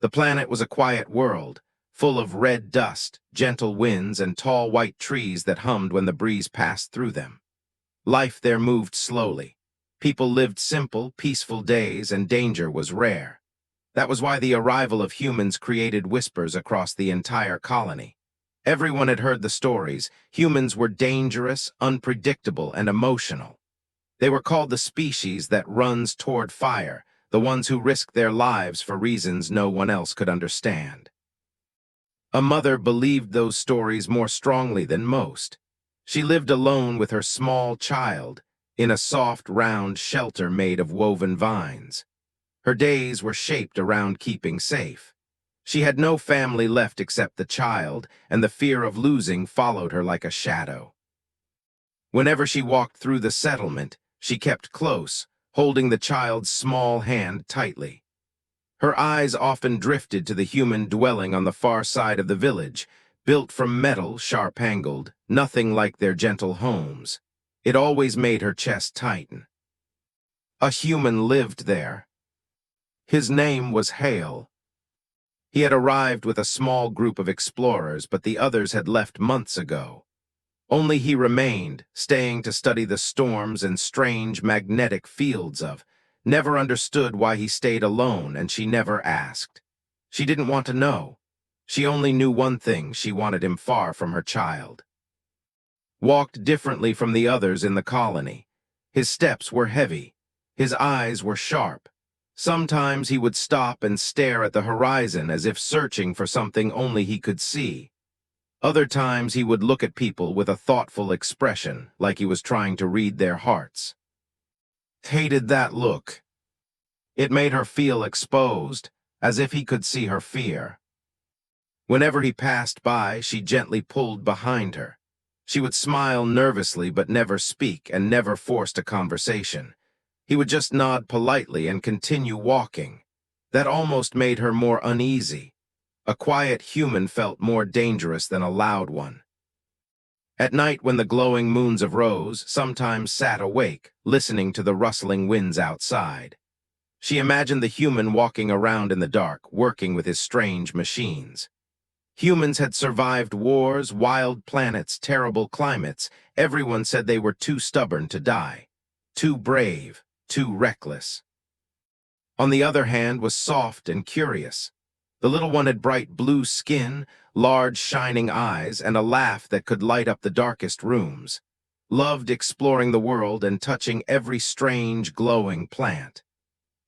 The planet was a quiet world, full of red dust, gentle winds, and tall white trees that hummed when the breeze passed through them. Life there moved slowly. People lived simple, peaceful days, and danger was rare. That was why the arrival of humans created whispers across the entire colony. Everyone had heard the stories. Humans were dangerous, unpredictable, and emotional. They were called the species that runs toward fire, the ones who risk their lives for reasons no one else could understand. A mother believed those stories more strongly than most. She lived alone with her small child, in a soft, round shelter made of woven vines. Her days were shaped around keeping safe. She had no family left except the child, and the fear of losing followed her like a shadow. Whenever she walked through the settlement, she kept close, holding the child's small hand tightly. Her eyes often drifted to the human dwelling on the far side of the village, built from metal, sharp-angled, nothing like their gentle homes. It always made her chest tighten. A human lived there. His name was Hale. He had arrived with a small group of explorers, but the others had left months ago. Only he remained, staying to study the storms and strange magnetic fields of. Never understood why he stayed alone, and she never asked. She didn't want to know. She only knew one thing: she wanted him far from her child. Walked differently from the others in the colony. His steps were heavy. His eyes were sharp. Sometimes he would stop and stare at the horizon as if searching for something only he could see. Other times he would look at people with a thoughtful expression, like he was trying to read their hearts. Hated that look. It made her feel exposed, as if he could see her fear. Whenever he passed by, she gently pulled behind her. She would smile nervously but never speak, and never forced a conversation. He would just nod politely and continue walking. That almost made her more uneasy. A quiet human felt more dangerous than a loud one. At night, when the glowing moons of Rose sometimes sat awake, listening to the rustling winds outside. She imagined the human walking around in the dark, working with his strange machines. Humans had survived wars, wild planets, terrible climates. Everyone said they were too stubborn to die, too brave, too reckless. On the other hand was soft and curious. The little one had bright blue skin, large shining eyes, and a laugh that could light up the darkest rooms. Loved exploring the world and touching every strange, glowing plant.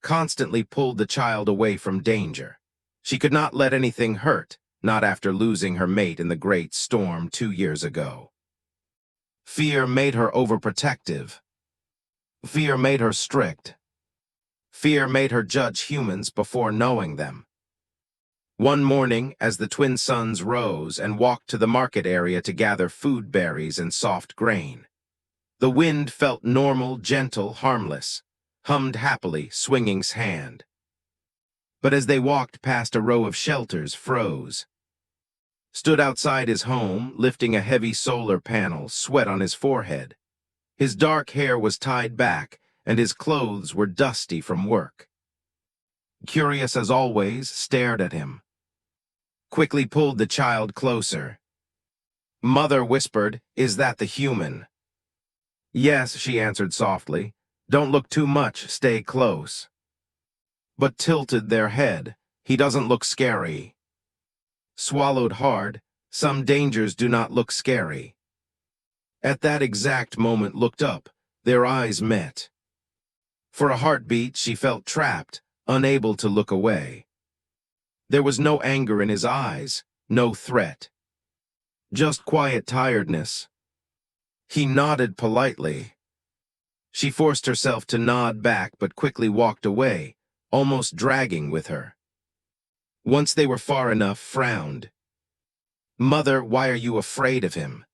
Constantly pulled the child away from danger. She could not let anything hurt, not after losing her mate in the great storm 2 years ago. Fear made her overprotective. Fear made her strict. Fear made her judge humans before knowing them. One morning, as the twin sons rose and walked to the market area to gather food berries and soft grain, the wind felt normal, gentle, harmless, hummed happily, swinging's hand. But as they walked past a row of shelters, froze. Stood outside his home, lifting a heavy solar panel, sweat on his forehead. His dark hair was tied back, and his clothes were dusty from work. Curious as always, stared at him. Quickly pulled the child closer. Mother whispered, "Is that the human?" "Yes," she answered softly. "Don't look too much, stay close." But tilted their head. "He doesn't look scary." Swallowed hard. Some dangers do not look scary. At that exact moment looked up. Their eyes met. For a heartbeat, she felt trapped, unable to look away. There was no anger in his eyes, no threat. Just quiet tiredness. He nodded politely. She forced herself to nod back, but quickly walked away, almost dragging with her. Once they were far enough, frowned. "Mother, why are you afraid of him?"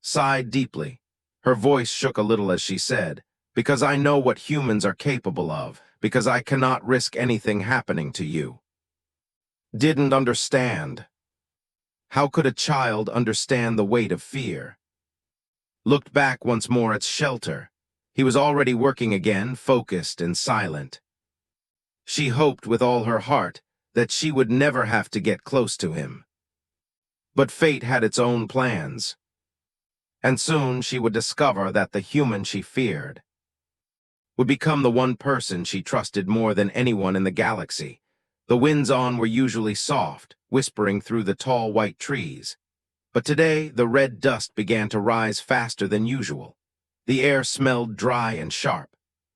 Sighed deeply. Her voice shook a little as she said, "Because I know what humans are capable of, because I cannot risk anything happening to you." Didn't understand. How could a child understand the weight of fear? Looked back once more at shelter. He was already working again, focused and silent. She hoped with all her heart that she would never have to get close to him. But fate had its own plans, and soon she would discover that the human she feared would become the one person she trusted more than anyone in the galaxy. The winds on were usually soft, whispering through the tall white trees. But today, the red dust began to rise faster than usual. The air smelled dry and sharp.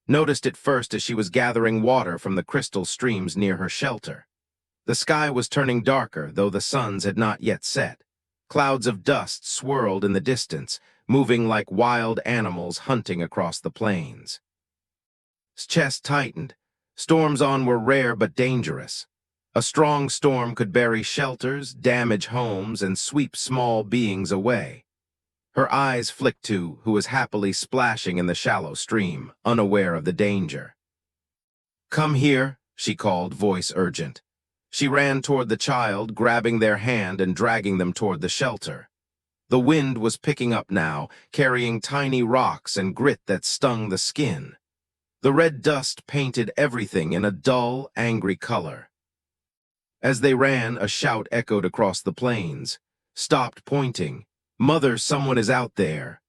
Noticed it first as she was gathering water from the crystal streams near her shelter. The sky was turning darker, though the suns had not yet set. Clouds of dust swirled in the distance, moving like wild animals hunting across the plains. His chest tightened. Storms on were rare but dangerous. A strong storm could bury shelters, damage homes, and sweep small beings away. Her eyes flicked to who was happily splashing in the shallow stream, unaware of the danger. "Come here," she called, voice urgent. She ran toward the child, grabbing their hand and dragging them toward the shelter. The wind was picking up now, carrying tiny rocks and grit that stung the skin. The red dust painted everything in a dull, angry color. As they ran, a shout echoed across the plains. Stopped, pointing. "Mother, someone is out there."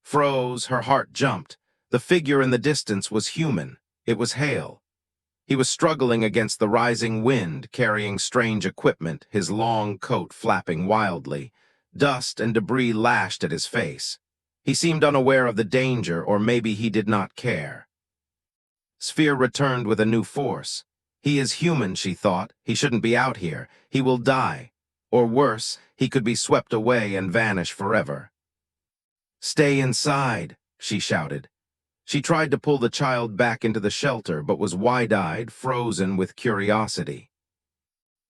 Froze, her heart jumped. The figure in the distance was human. It was Hale. He was struggling against the rising wind, carrying strange equipment, his long coat flapping wildly. Dust and debris lashed at his face. He seemed unaware of the danger, or maybe he did not care. Sphere returned with a new force. He is human, she thought. He shouldn't be out here. He will die. Or worse, he could be swept away and vanish forever. "Stay inside," she shouted. She tried to pull the child back into the shelter, but was wide-eyed, frozen with curiosity.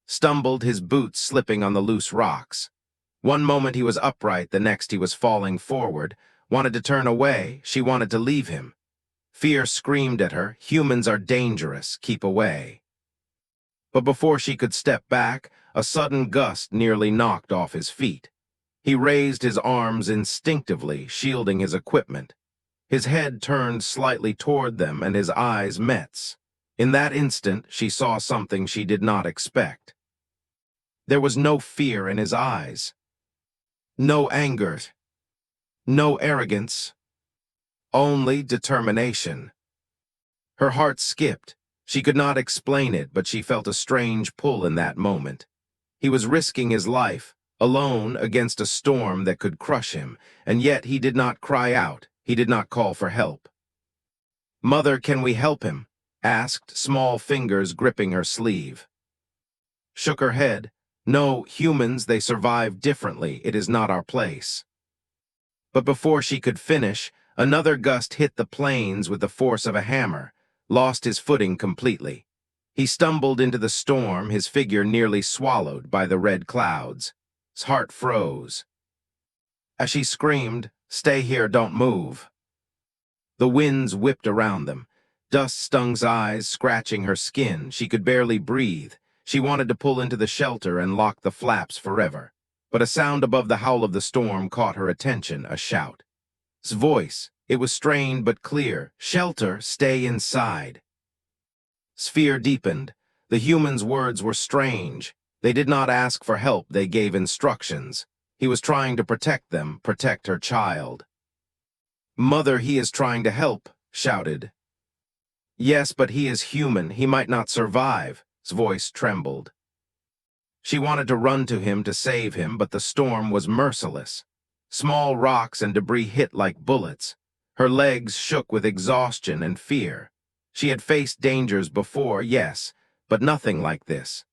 Stumbled, his boots slipping on the loose rocks. One moment he was upright, the next he was falling forward. Wanted to turn away, she wanted to leave him. Fear screamed at her, "Humans are dangerous, keep away." But before she could step back, a sudden gust nearly knocked off his feet. He raised his arms instinctively, shielding his equipment. His head turned slightly toward them, and his eyes met. In that instant, she saw something she did not expect. There was no fear in his eyes. No anger. No arrogance. Only determination. Her heart skipped. She could not explain it, but she felt a strange pull in that moment. He was risking his life, alone against a storm that could crush him, and yet he did not cry out. He did not call for help. "Mother, can we help him?" asked, small fingers gripping her sleeve. Shook her head. "No, humans, they survive differently. It is not our place." But before she could finish, another gust hit the plains with the force of a hammer, lost his footing completely. He stumbled into the storm, his figure nearly swallowed by the red clouds. His heart froze. As she screamed, "Stay here, don't move." The winds whipped around them. Dust stung his eyes, scratching her skin. She could barely breathe. She wanted to pull into the shelter and lock the flaps forever. But a sound above the howl of the storm caught her attention, a shout. His voice. It was strained but clear. "Shelter, stay inside." Sphere deepened. The human's words were strange. They did not ask for help, they gave instructions. He was trying to protect them, protect her child. "Mother, he is trying to help," shouted. "Yes, but he is human. He might not survive." His voice trembled. She wanted to run to him to save him, but the storm was merciless. Small rocks and debris hit like bullets. Her legs shook with exhaustion and fear. She had faced dangers before, yes, but nothing like this.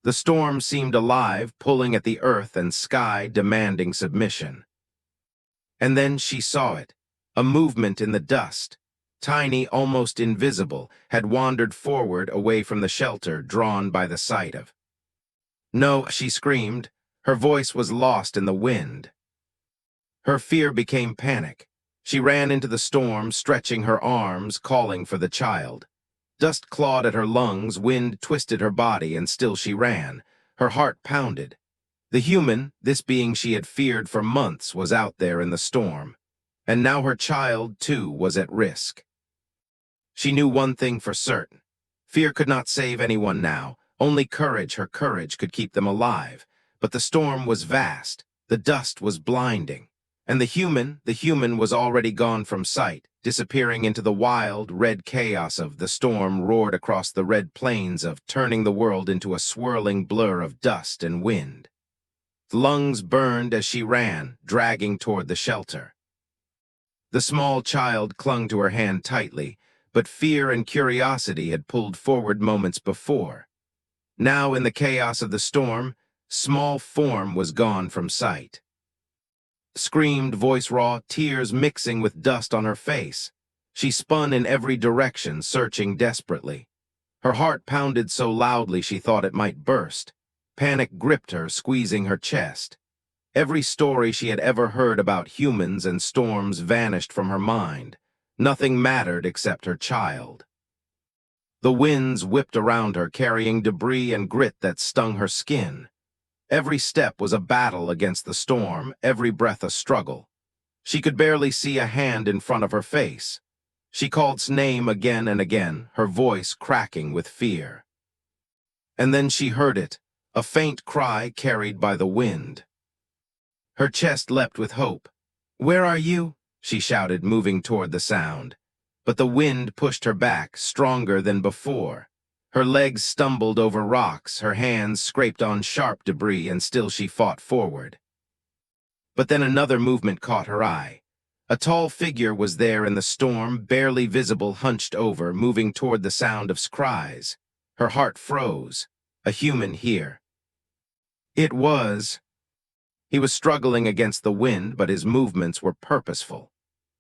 The storm seemed alive, pulling at the earth and sky, demanding submission. And then she saw it, a movement in the dust. Tiny, almost invisible, had wandered forward away from the shelter, drawn by the sight of. "No," she screamed. Her voice was lost in the wind. Her fear became panic. She ran into the storm, stretching her arms, calling for the child. Dust clawed at her lungs, wind twisted her body, and still she ran. Her heart pounded. The human, this being she had feared for months, was out there in the storm. And now her child, too, was at risk. She knew one thing for certain. Fear could not save anyone now. Only courage, her courage, could keep them alive. But the storm was vast, the dust was blinding, and the human was already gone from sight, disappearing into the wild, red chaos of the storm roared across the red plains turning the world into a swirling blur of dust and wind. Lungs burned as she ran, dragging toward the shelter. The small child clung to her hand tightly, but fear and curiosity had pulled forward moments before. Now, in the chaos of the storm, small form was gone from sight. Screamed, voice raw, tears mixing with dust on her face. She spun in every direction, searching desperately. Her heart pounded so loudly she thought it might burst. Panic gripped her, squeezing her chest. Every story she had ever heard about humans and storms vanished from her mind. Nothing mattered except her child. The winds whipped around her, carrying debris and grit that stung her skin. Every step was a battle against the storm, every breath a struggle. She could barely see a hand in front of her face. She called his name again and again, her voice cracking with fear. And then she heard it, a faint cry carried by the wind. Her chest leapt with hope. "Where are you?" she shouted, moving toward the sound. But the wind pushed her back, stronger than before. Her legs stumbled over rocks, her hands scraped on sharp debris, and still she fought forward. But then another movement caught her eye. A tall figure was there in the storm, barely visible, hunched over, moving toward the sound of cries. Her heart froze. A human here. It was. He was struggling against the wind, but his movements were purposeful.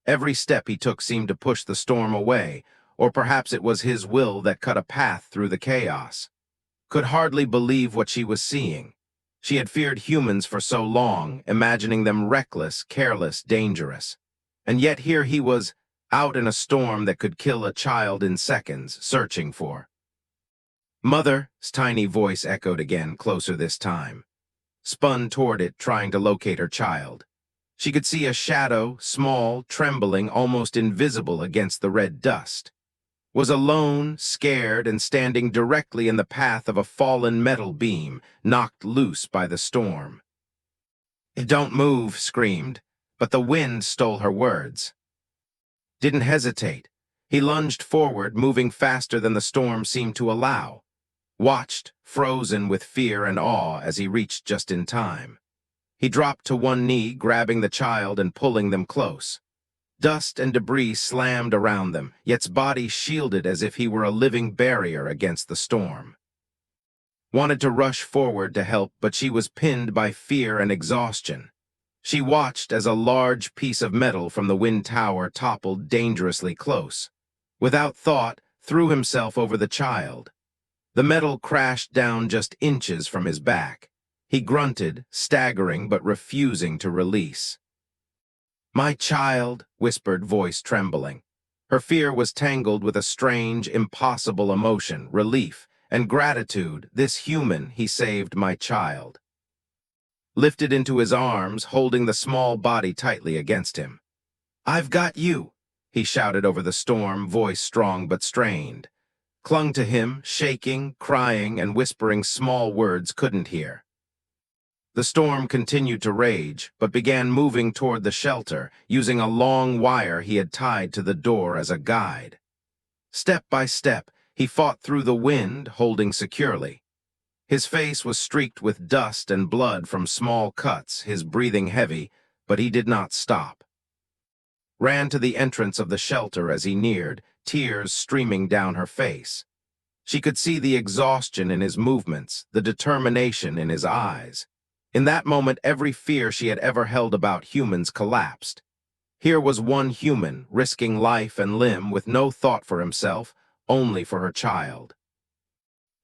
Every step he took seemed to push the storm away, or perhaps it was his will that cut a path through the chaos. Could hardly believe what she was seeing. She had feared humans for so long, imagining them reckless, careless, dangerous. And yet here he was, out in a storm that could kill a child in seconds, searching for. "Mother," his tiny voice echoed again, closer this time. Spun toward it, trying to locate her child. She could see a shadow, small, trembling, almost invisible against the red dust. Was alone, scared, and standing directly in the path of a fallen metal beam, knocked loose by the storm. "Don't move," screamed, but the wind stole her words. Didn't hesitate. He lunged forward, moving faster than the storm seemed to allow. Watched, frozen with fear and awe, as he reached just in time. He dropped to one knee, grabbing the child and pulling them close. Dust and debris slammed around them, yet his body shielded as if he were a living barrier against the storm. Wanted to rush forward to help, but she was pinned by fear and exhaustion. She watched as a large piece of metal from the wind tower toppled dangerously close. Without thought, threw himself over the child. The metal crashed down just inches from his back. He grunted, staggering but refusing to release. "My child," whispered, voice trembling. Her fear was tangled with a strange, impossible emotion, relief, and gratitude. This human, he saved my child. Lifted into his arms, holding the small body tightly against him. "I've got you," he shouted over the storm, voice strong but strained. Clung to him, shaking, crying, and whispering small words couldn't hear. The storm continued to rage, but began moving toward the shelter, using a long wire he had tied to the door as a guide. Step by step, he fought through the wind, holding securely. His face was streaked with dust and blood from small cuts, his breathing heavy, but he did not stop. Ran to the entrance of the shelter as he neared, tears streaming down her face. She could see the exhaustion in his movements, the determination in his eyes. In that moment, every fear she had ever held about humans collapsed. Here was one human, risking life and limb with no thought for himself, only for her child.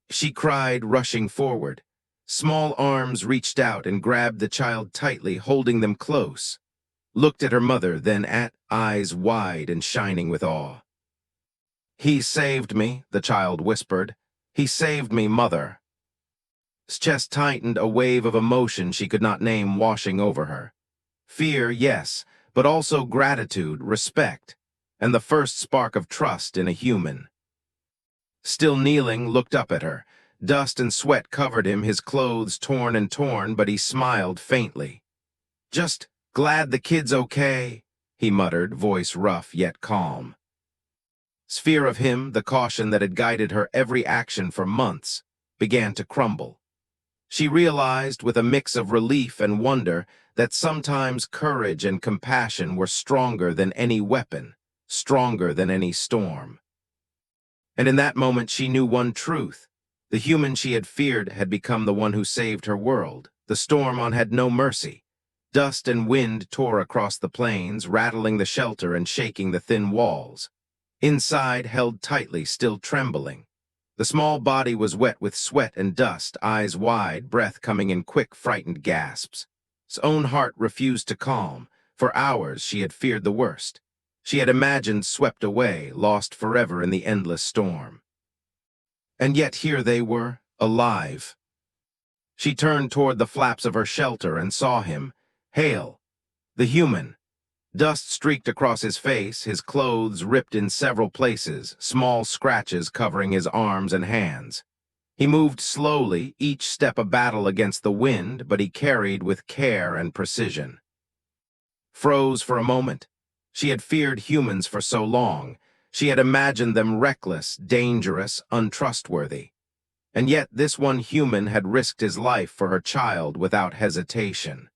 She cried, rushing forward. Small arms reached out and grabbed the child tightly, holding them close. Looked at her mother, then at, eyes wide and shining with awe. "He saved me," the child whispered. "He saved me, Mother." His chest tightened, a wave of emotion she could not name washing over her. Fear, yes, but also gratitude, respect, and the first spark of trust in a human. Still kneeling, looked up at her. Dust and sweat covered him, his clothes torn and torn, but he smiled faintly. "Just glad the kid's okay," he muttered, voice rough yet calm. Fear of him, the caution that had guided her every action for months, began to crumble. She realized, with a mix of relief and wonder, that sometimes courage and compassion were stronger than any weapon, stronger than any storm. And in that moment she knew one truth. The human she had feared had become the one who saved her world. The storm had no mercy. Dust and wind tore across the plains, rattling the shelter and shaking the thin walls. Inside, held tightly, still trembling. The small body was wet with sweat and dust, eyes wide, breath coming in quick, frightened gasps. His own heart refused to calm. For hours she had feared the worst. She had imagined swept away, lost forever in the endless storm. And yet here they were, alive. She turned toward the flaps of her shelter and saw him, Hale, the human. Dust streaked across his face, his clothes ripped in several places, small scratches covering his arms and hands. He moved slowly, each step a battle against the wind, but he carried with care and precision. Froze for a moment. She had feared humans for so long. She had imagined them reckless, dangerous, untrustworthy. And yet this one human had risked his life for her child without hesitation.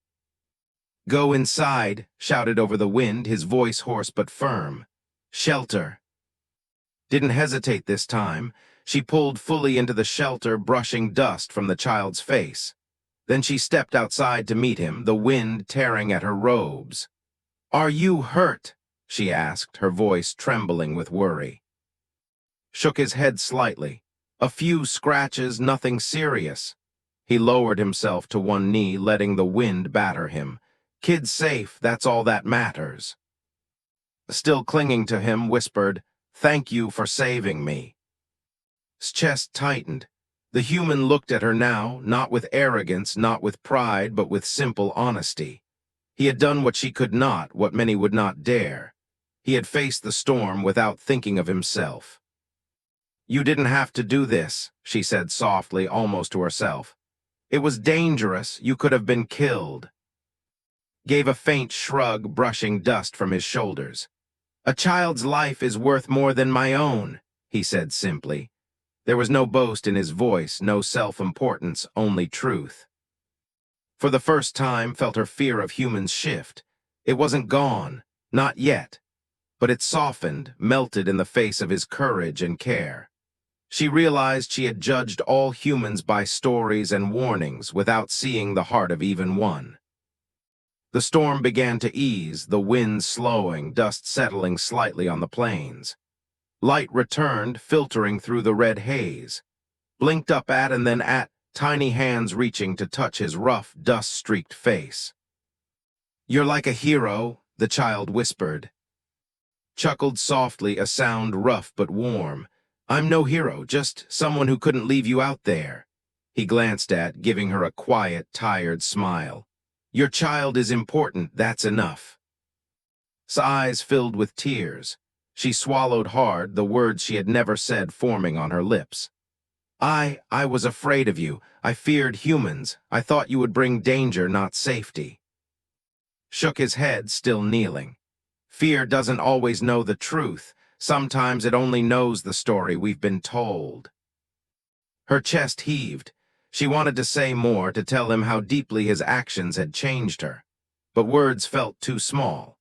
"Go inside," shouted over the wind, his voice hoarse but firm. "Shelter." Didn't hesitate this time. She pulled fully into the shelter, brushing dust from the child's face. Then she stepped outside to meet him, the wind tearing at her robes. "Are you hurt?" she asked, her voice trembling with worry. Shook his head slightly. "A few scratches, nothing serious." He lowered himself to one knee, letting the wind batter him. "Kid's safe, that's all that matters." Still clinging to him, whispered, "Thank you for saving me." His chest tightened. The human looked at her now, not with arrogance, not with pride, but with simple honesty. He had done what she could not, what many would not dare. He had faced the storm without thinking of himself. "You didn't have to do this," she said softly, almost to herself. "It was dangerous, you could have been killed." Gave a faint shrug, brushing dust from his shoulders. "A child's life is worth more than my own," he said simply. There was no boast in his voice, no self-importance, only truth. For the first time, felt her fear of humans shift. It wasn't gone, not yet, but it softened, melted in the face of his courage and care. She realized she had judged all humans by stories and warnings without seeing the heart of even one. The storm began to ease, the wind slowing, dust settling slightly on the plains. Light returned, filtering through the red haze. Blinked up at and then at, tiny hands reaching to touch his rough, dust-streaked face. "You're like a hero," the child whispered. Chuckled softly, a sound rough but warm. "I'm no hero, just someone who couldn't leave you out there." He glanced at, giving her a quiet, tired smile. "Your child is important, that's enough." His eyes filled with tears. She swallowed hard, the words she had never said forming on her lips. I was afraid of you. I feared humans. I thought you would bring danger, not safety." Shook his head, still kneeling. "Fear doesn't always know the truth. Sometimes it only knows the story we've been told." Her chest heaved. She wanted to say more, to tell him how deeply his actions had changed her. But words felt too small.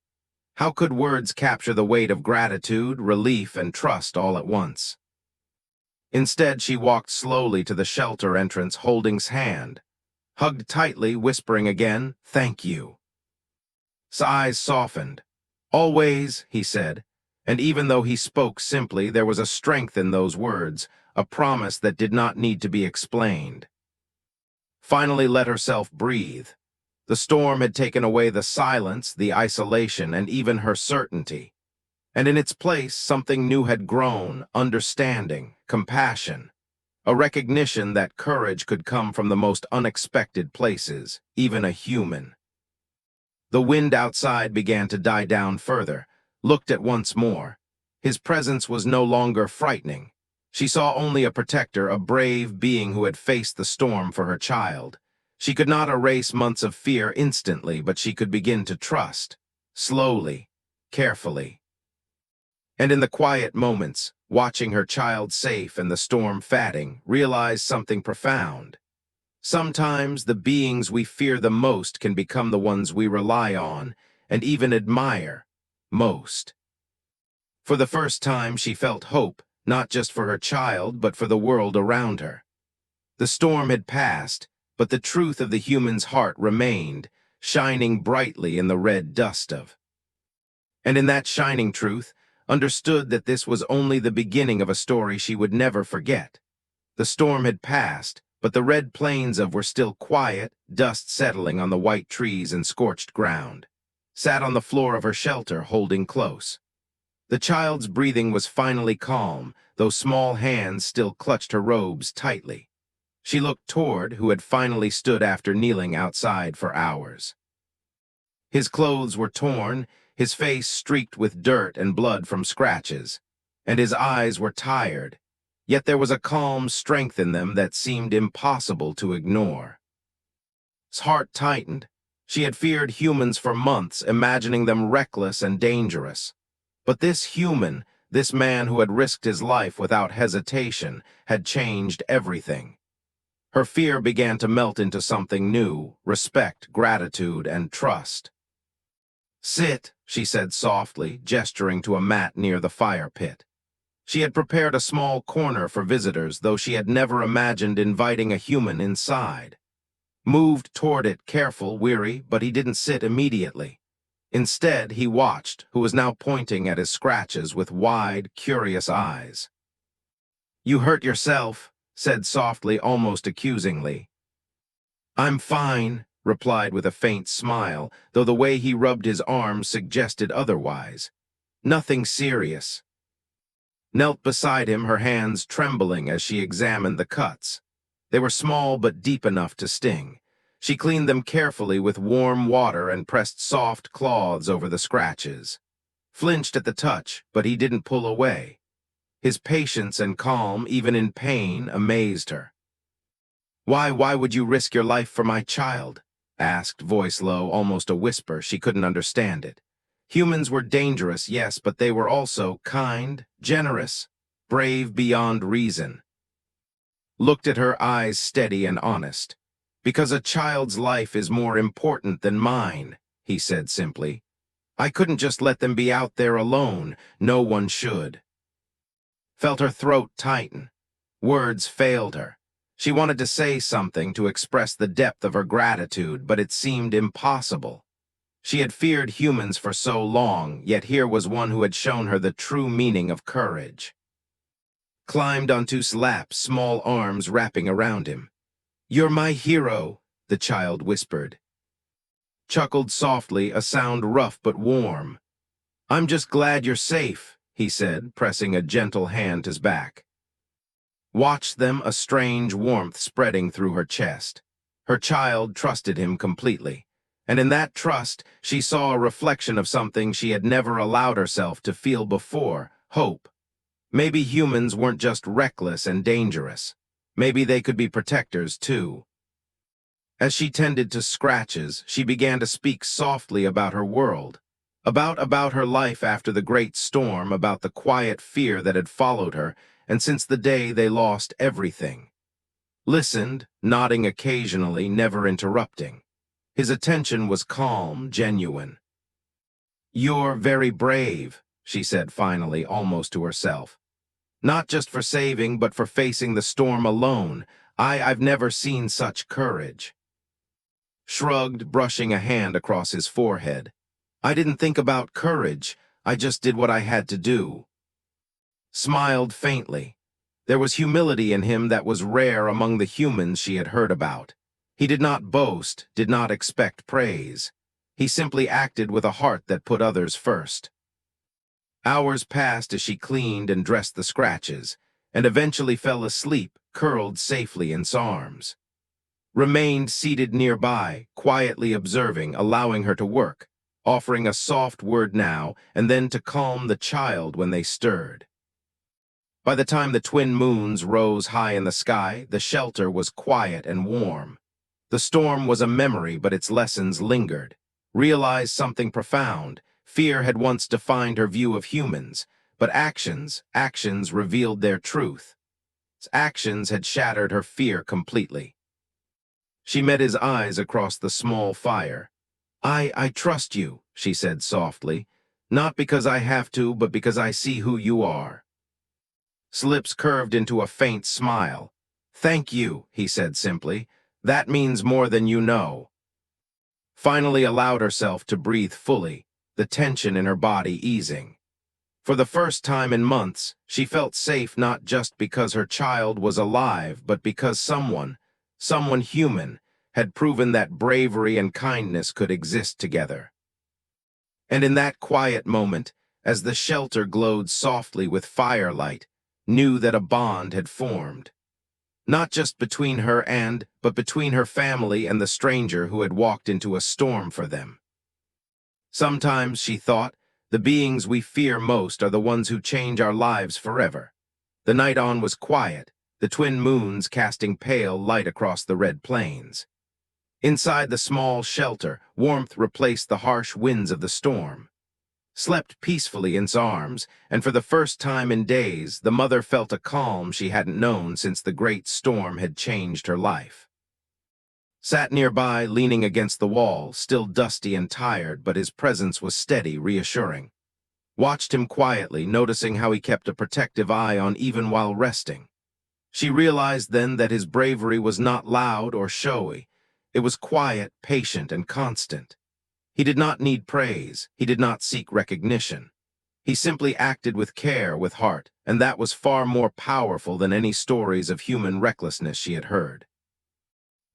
How could words capture the weight of gratitude, relief, and trust all at once? Instead, she walked slowly to the shelter entrance, holding his hand. Hugged tightly, whispering again, "Thank you." His eyes softened. "Always," he said, and even though he spoke simply, there was a strength in those words, a promise that did not need to be explained. Finally let herself breathe. The storm had taken away the silence, the isolation, and even her certainty. And in its place, something new had grown, understanding, compassion, a recognition that courage could come from the most unexpected places, even a human. The wind outside began to die down further, looked at once more. His presence was no longer frightening. She saw only a protector, a brave being who had faced the storm for her child. She could not erase months of fear instantly, but she could begin to trust, slowly, carefully. And in the quiet moments, watching her child safe and the storm fading, realized something profound. Sometimes the beings we fear the most can become the ones we rely on and even admire most. For the first time, she felt hope, not just for her child, but for the world around her. The storm had passed, but the truth of the human's heart remained, shining brightly in the red dust of. And in that shining truth, understood that this was only the beginning of a story she would never forget. The storm had passed, but the red plains of were still quiet, dust settling on the white trees and scorched ground. Sat on the floor of her shelter, holding close. The child's breathing was finally calm, though small hands still clutched her robes tightly. She looked toward who had finally stood after kneeling outside for hours. His clothes were torn, his face streaked with dirt and blood from scratches, and his eyes were tired, yet there was a calm strength in them that seemed impossible to ignore. His heart tightened. She had feared humans for months, imagining them reckless and dangerous. But this human, this man who had risked his life without hesitation, had changed everything. Her fear began to melt into something new, respect, gratitude, and trust. "Sit," she said softly, gesturing to a mat near the fire pit. She had prepared a small corner for visitors, though she had never imagined inviting a human inside. Moved toward it, careful, weary, but he didn't sit immediately. Instead, he watched, who was now pointing at his scratches with wide, curious eyes. "You hurt yourself," said softly, almost accusingly. "I'm fine," replied with a faint smile, though the way he rubbed his arm suggested otherwise. "Nothing serious." Knelt beside him, her hands trembling as she examined the cuts. They were small but deep enough to sting. She cleaned them carefully with warm water and pressed soft cloths over the scratches. Flinched at the touch, but he didn't pull away. His patience and calm, even in pain, amazed her. Why would you risk your life for my child?" asked, voice low, almost a whisper. She couldn't understand it. Humans were dangerous, yes, but they were also kind, generous, brave beyond reason. Looked at her, eyes steady and honest. "Because a child's life is more important than mine," he said simply. "I couldn't just let them be out there alone. No one should." Felt her throat tighten. Words failed her. She wanted to say something to express the depth of her gratitude, but it seemed impossible. She had feared humans for so long, yet here was one who had shown her the true meaning of courage. Climbed onto his lap, small arms wrapping around him. "You're my hero," the child whispered. Chuckled softly, a sound rough but warm. "I'm just glad you're safe," he said, pressing a gentle hand to his back. Watched them, a strange warmth spreading through her chest. Her child trusted him completely, and in that trust she saw a reflection of something she had never allowed herself to feel before: hope. Maybe humans weren't just reckless and dangerous. Maybe they could be protectors, too. As she tended to scratches, she began to speak softly about her world, about her life after the great storm, about the quiet fear that had followed her, and since the day they lost everything. Listened, nodding occasionally, never interrupting. His attention was calm, genuine. "You're very brave," she said finally, almost to herself. "Not just for saving, but for facing the storm alone. I've never seen such courage." Shrugged, brushing a hand across his forehead. "I didn't think about courage. I just did what I had to do." Smiled faintly. There was humility in him that was rare among the humans she had heard about. He did not boast, did not expect praise. He simply acted with a heart that put others first. Hours passed as she cleaned and dressed the scratches, and eventually fell asleep, curled safely in his arms. Remained seated nearby, quietly observing, allowing her to work, offering a soft word now and then to calm the child when they stirred. By the time the twin moons rose high in the sky, the shelter was quiet and warm. The storm was a memory, but its lessons lingered. Realized something profound. Fear had once defined her view of humans, but actions revealed their truth. Actions had shattered her fear completely. She met his eyes across the small fire. I trust you, she said softly, not because I have to, but because I see who you are. His lips curved into a faint smile. Thank you, he said simply. That means more than you know. Finally allowed herself to breathe fully, the tension in her body easing. For the first time in months, she felt safe not just because her child was alive, but because someone human, had proven that bravery and kindness could exist together. And in that quiet moment, as the shelter glowed softly with firelight, knew that a bond had formed. Not just between her but between her family and the stranger who had walked into a storm for them. Sometimes, she thought, the beings we fear most are the ones who change our lives forever. The night on was quiet, the twin moons casting pale light across the red plains. Inside the small shelter, warmth replaced the harsh winds of the storm. Slept peacefully in his arms, and for the first time in days, the mother felt a calm she hadn't known since the great storm had changed her life. Sat nearby, leaning against the wall, still dusty and tired, but his presence was steady, reassuring. Watched him quietly, noticing how he kept a protective eye on even while resting. She realized then that his bravery was not loud or showy. It was quiet, patient, and constant. He did not need praise. He did not seek recognition. He simply acted with care, with heart, and that was far more powerful than any stories of human recklessness she had heard.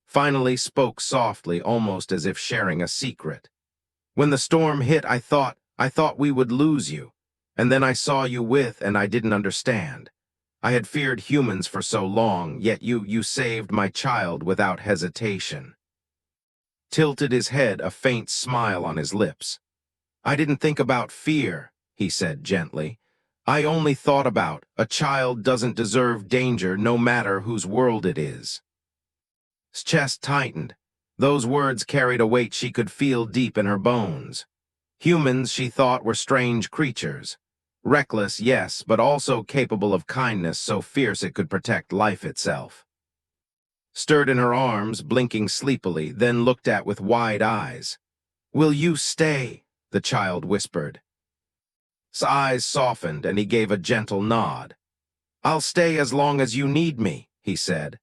Finally spoke softly, almost as if sharing a secret. When the storm hit, I thought we would lose you. And then I saw you and I didn't understand. I had feared humans for so long, yet you saved my child without hesitation. Tilted his head, a faint smile on his lips. I didn't think about fear, he said gently. I only thought about a child doesn't deserve danger no matter whose world it is. His chest tightened. Those words carried a weight she could feel deep in her bones. Humans, she thought, were strange creatures. Reckless, yes, but also capable of kindness so fierce it could protect life itself. Stirred in her arms, blinking sleepily, then looked at with wide eyes. Will you stay? The child whispered. His eyes softened, and he gave a gentle nod. I'll stay as long as you need me, he said.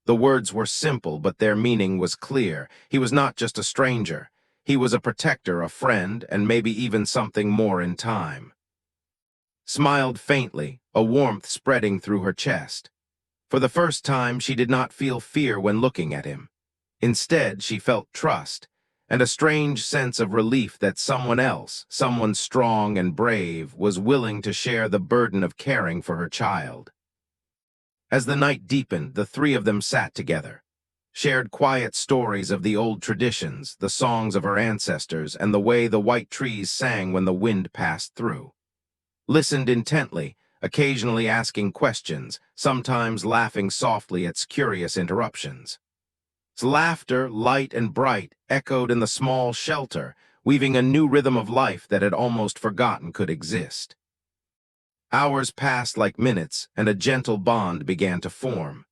The words were simple, but their meaning was clear. He was not just a stranger. He was a protector, a friend, and maybe even something more in time. Smiled faintly, a warmth spreading through her chest. For the first time, she did not feel fear when looking at him. Instead, she felt trust, and a strange sense of relief that someone else, someone strong and brave, was willing to share the burden of caring for her child. As the night deepened, the three of them sat together, shared quiet stories of the old traditions, the songs of her ancestors, and the way the white trees sang when the wind passed through. Listened intently, occasionally asking questions, sometimes laughing softly at curious interruptions. His laughter, light and bright, echoed in the small shelter, weaving a new rhythm of life that had almost forgotten could exist. Hours passed like minutes, and a gentle bond began to form.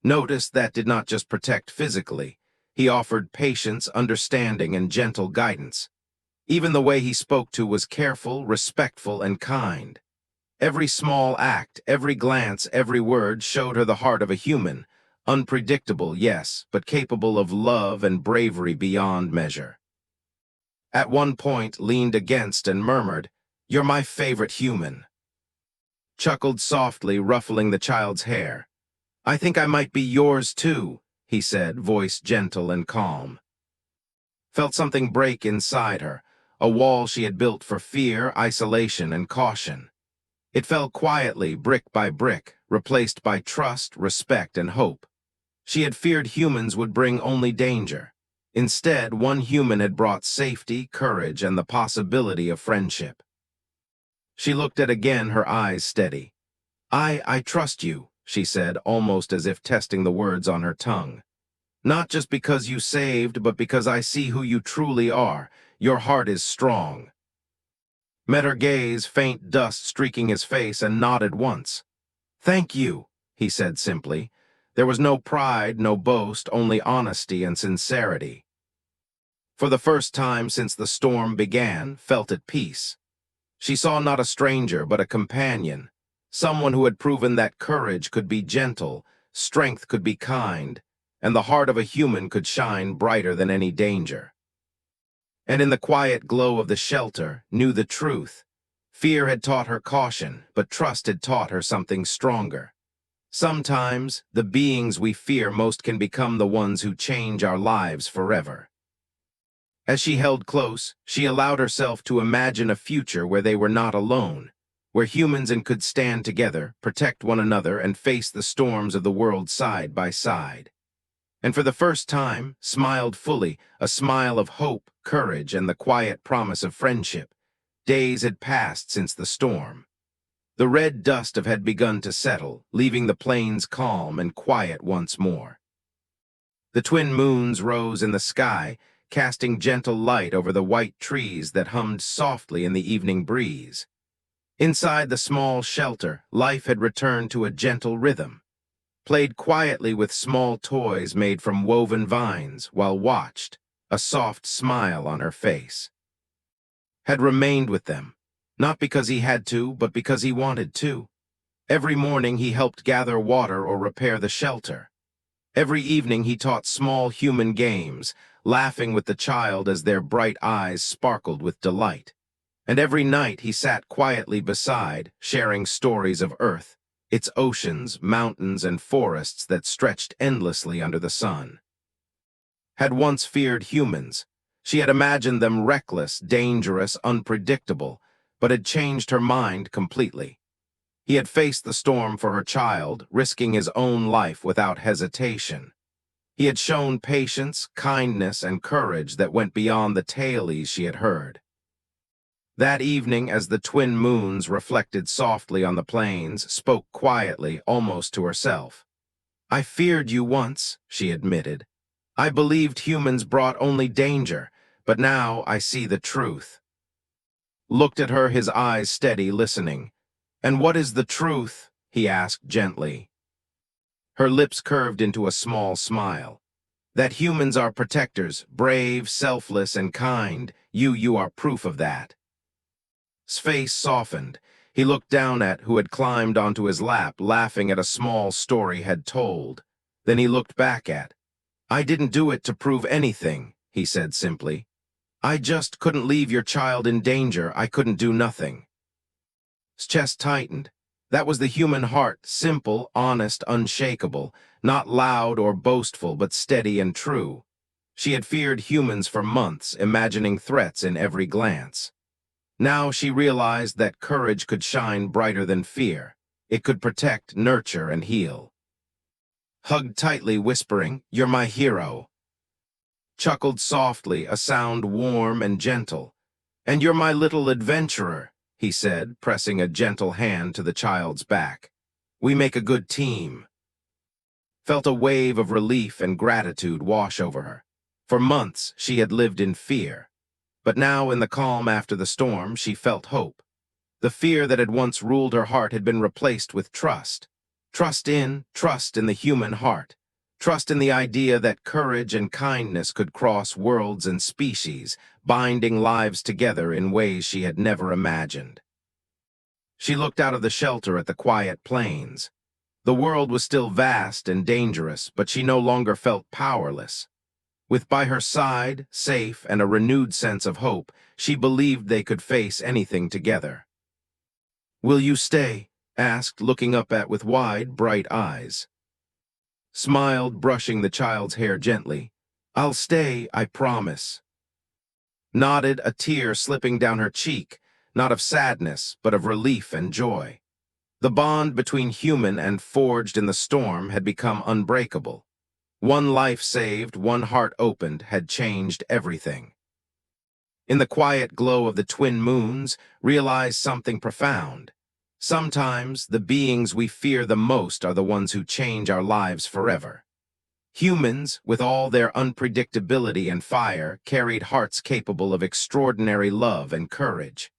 Notice that did not just protect physically. He offered patience, understanding, and gentle guidance. Even the way he spoke to was careful, respectful, and kind. Every small act, every glance, every word showed her the heart of a human. Unpredictable, yes, but capable of love and bravery beyond measure. At one point, leaned against and murmured, "You're my favorite human." Chuckled softly, ruffling the child's hair. "I think I might be yours too," he said, voice gentle and calm. Felt something break inside her, a wall she had built for fear, isolation, and caution. It fell quietly, brick by brick, replaced by trust, respect, and hope. She had feared humans would bring only danger. Instead, one human had brought safety, courage, and the possibility of friendship. She looked at again, her eyes steady. I trust you, she said, almost as if testing the words on her tongue. Not just because you saved, but because I see who you truly are. Your heart is strong. Met her gaze, faint dust streaking his face, and nodded once. Thank you, he said simply. There was no pride, no boast, only honesty and sincerity. For the first time since the storm began, felt at peace. She saw not a stranger, but a companion, someone who had proven that courage could be gentle, strength could be kind, and the heart of a human could shine brighter than any danger. And in the quiet glow of the shelter, knew the truth. Fear had taught her caution, but trust had taught her something stronger. Sometimes, the beings we fear most can become the ones who change our lives forever. As she held close, she allowed herself to imagine a future where they were not alone, where humans could stand together, protect one another, and face the storms of the world side by side. And for the first time, smiled fully, a smile of hope, courage, and the quiet promise of friendship. Days had passed since the storm. The red dust had begun to settle, leaving the plains calm and quiet once more. The twin moons rose in the sky, casting gentle light over the white trees that hummed softly in the evening breeze. Inside the small shelter, life had returned to a gentle rhythm. Played quietly with small toys made from woven vines, while watched, a soft smile on her face. Had remained with them, not because he had to, but because he wanted to. Every morning he helped gather water or repair the shelter. Every evening he taught small human games, laughing with the child as their bright eyes sparkled with delight. And every night he sat quietly beside, sharing stories of Earth, its oceans, mountains, and forests that stretched endlessly under the sun. Had once feared humans. She had imagined them reckless, dangerous, unpredictable, but had changed her mind completely. He had faced the storm for her child, risking his own life without hesitation. He had shown patience, kindness, and courage that went beyond the tales she had heard. That evening, as the twin moons reflected softly on the plains, spoke quietly, almost to herself. I feared you once, she admitted. I believed humans brought only danger, but now I see the truth. Looked at her, his eyes steady, listening. And what is the truth? He asked gently. Her lips curved into a small smile. That humans are protectors, brave, selfless, and kind. You are proof of that. His face softened. He looked down at who had climbed onto his lap, laughing at a small story had told. Then he looked back at. I didn't do it to prove anything, he said simply. I just couldn't leave your child in danger. I couldn't do nothing. His chest tightened. That was the human heart, simple, honest, unshakable, not loud or boastful, but steady and true. She had feared humans for months, imagining threats in every glance. Now she realized that courage could shine brighter than fear. It could protect, nurture, and heal. Hugged tightly, whispering, You're my hero. Chuckled softly, a sound warm and gentle. And you're my little adventurer, he said, pressing a gentle hand to the child's back. We make a good team. Felt a wave of relief and gratitude wash over her. For months, she had lived in fear. But now, in the calm after the storm, she felt hope. The fear that had once ruled her heart had been replaced with trust. Trust in the human heart. Trust in the idea that courage and kindness could cross worlds and species, binding lives together in ways she had never imagined. She looked out of the shelter at the quiet plains. The world was still vast and dangerous, but she no longer felt powerless. With by her side, safe, and a renewed sense of hope, she believed they could face anything together. Will you stay? Asked, looking up at with wide, bright eyes. Smiled, brushing the child's hair gently. I'll stay, I promise. Nodded, a tear slipping down her cheek, not of sadness, but of relief and joy. The bond between human and forged in the storm had become unbreakable. One life saved, one heart opened, had changed everything. In the quiet glow of the twin moons, realized something profound. Sometimes the beings we fear the most are the ones who change our lives forever. Humans, with all their unpredictability and fire, carried hearts capable of extraordinary love and courage,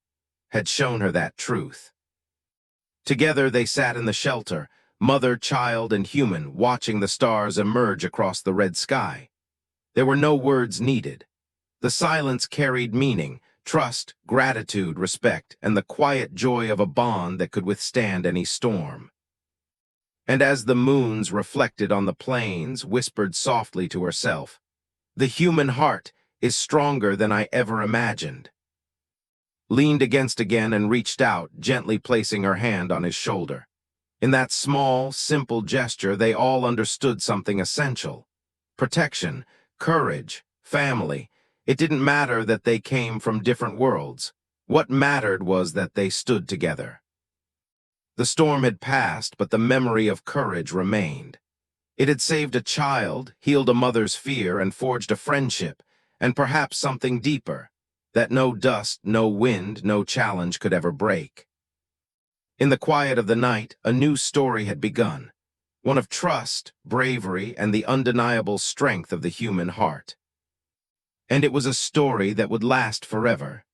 had shown her that truth. Together they sat in the shelter, mother, child, and human, watching the stars emerge across the red sky. There were no words needed. The silence carried meaning, trust, gratitude, respect, and the quiet joy of a bond that could withstand any storm. And as the moons reflected on the plains, whispered softly to herself, "The human heart is stronger than I ever imagined." Leaned against again and reached out, gently placing her hand on his shoulder. In that small, simple gesture, they all understood something essential. Protection, courage, family. It didn't matter that they came from different worlds. What mattered was that they stood together. The storm had passed, but the memory of courage remained. It had saved a child, healed a mother's fear, and forged a friendship, and perhaps something deeper, that no dust, no wind, no challenge could ever break. In the quiet of the night, a new story had begun, one of trust, bravery, and the undeniable strength of the human heart. And it was a story that would last forever.